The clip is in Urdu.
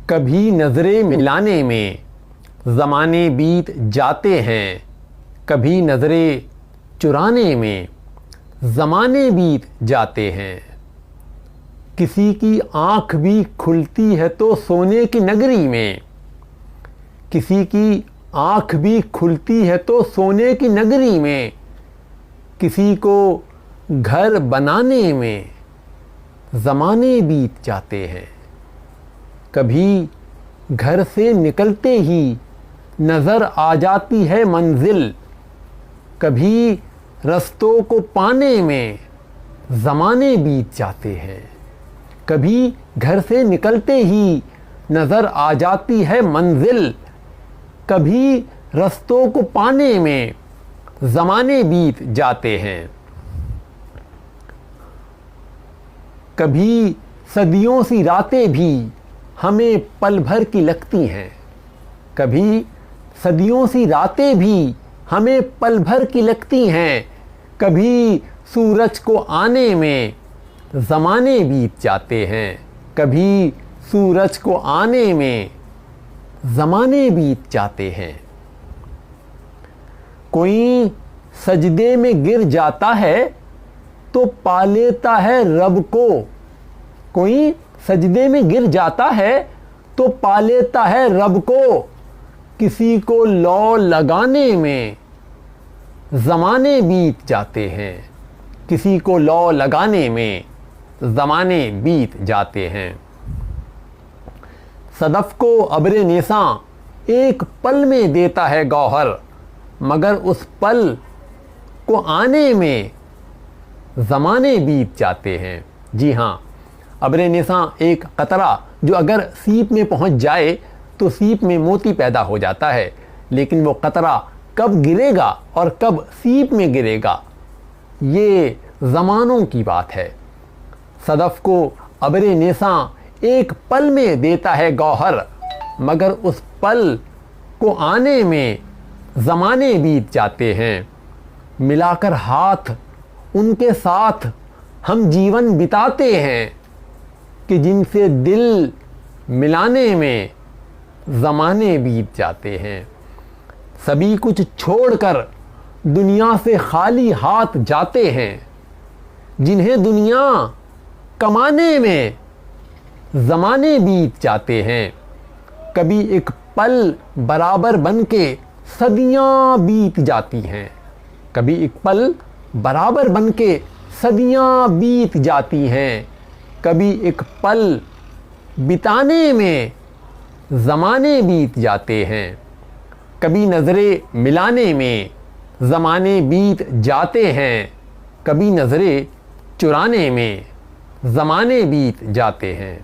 کبھی نظریں ملانے میں زمانے بیت جاتے ہیں، کبھی نظریں چرانے میں زمانے بیت جاتے ہیں۔ کسی کی آنکھ بھی کھلتی ہے تو سونے کی نگری میں، کسی کی آنکھ بھی کھلتی ہے تو سونے کی نگری میں، کسی کو گھر بنانے میں زمانے بیت جاتے ہیں۔ کبھی گھر سے نکلتے ہی نظر آ جاتی ہے منزل، کبھی رستوں کو پانے میں زمانے بیت جاتے ہیں۔ کبھی گھر سے نکلتے ہی نظر آ جاتی ہے منزل، کبھی رستوں کو پانے میں زمانے بیت جاتے ہیں۔ کبھی صدیوں سی راتیں بھی ہمیں پل بھر کی لگتی ہیں، کبھی صدیوں سی راتیں بھی ہمیں پل بھر کی لگتی ہیں، کبھی سورج کو آنے میں زمانے بیت جاتے ہیں، کبھی سورج کو آنے میں زمانے بیت جاتے ہیں۔ کوئی سجدے میں گر جاتا ہے تو پا لیتا ہے رب کو، کوئی سجدے میں گر جاتا ہے تو پا لیتا ہے رب کو، کسی کو لو لگانے میں زمانے بیت جاتے ہیں، کسی کو لو لگانے میں زمانے بیت جاتے ہیں۔ صدف کو ابر نیساں ایک پل میں دیتا ہے گوہر، مگر اس پل کو آنے میں زمانے بیت جاتے ہیں۔ جی ہاں، ابر نیساں ایک قطرہ جو اگر سیپ میں پہنچ جائے تو سیپ میں موتی پیدا ہو جاتا ہے، لیکن وہ قطرہ کب گرے گا اور کب سیپ میں گرے گا یہ زمانوں کی بات ہے۔ صدف کو ابر نیساں ایک پل میں دیتا ہے گوہر، مگر اس پل کو آنے میں زمانے بیت جاتے ہیں۔ ملا کر ہاتھ ان کے ساتھ ہم جیون بتاتے ہیں کہ جن سے دل ملانے میں زمانے بیت جاتے ہیں۔ سبھی کچھ چھوڑ کر دنیا سے خالی ہاتھ جاتے ہیں، جنہیں دنیا کمانے میں زمانے بیت جاتے ہیں۔ کبھی ایک پل برابر بن کے صدیاں بیت جاتی ہیں، کبھی ایک پل برابر بن کے صدیاں بیت جاتی ہیں، کبھی ایک پل بتانے میں زمانے بیت جاتے ہیں۔ کبھی نظریں ملانے میں زمانے بیت جاتے ہیں، کبھی نظریں چرانے میں زمانے بیت جاتے ہیں۔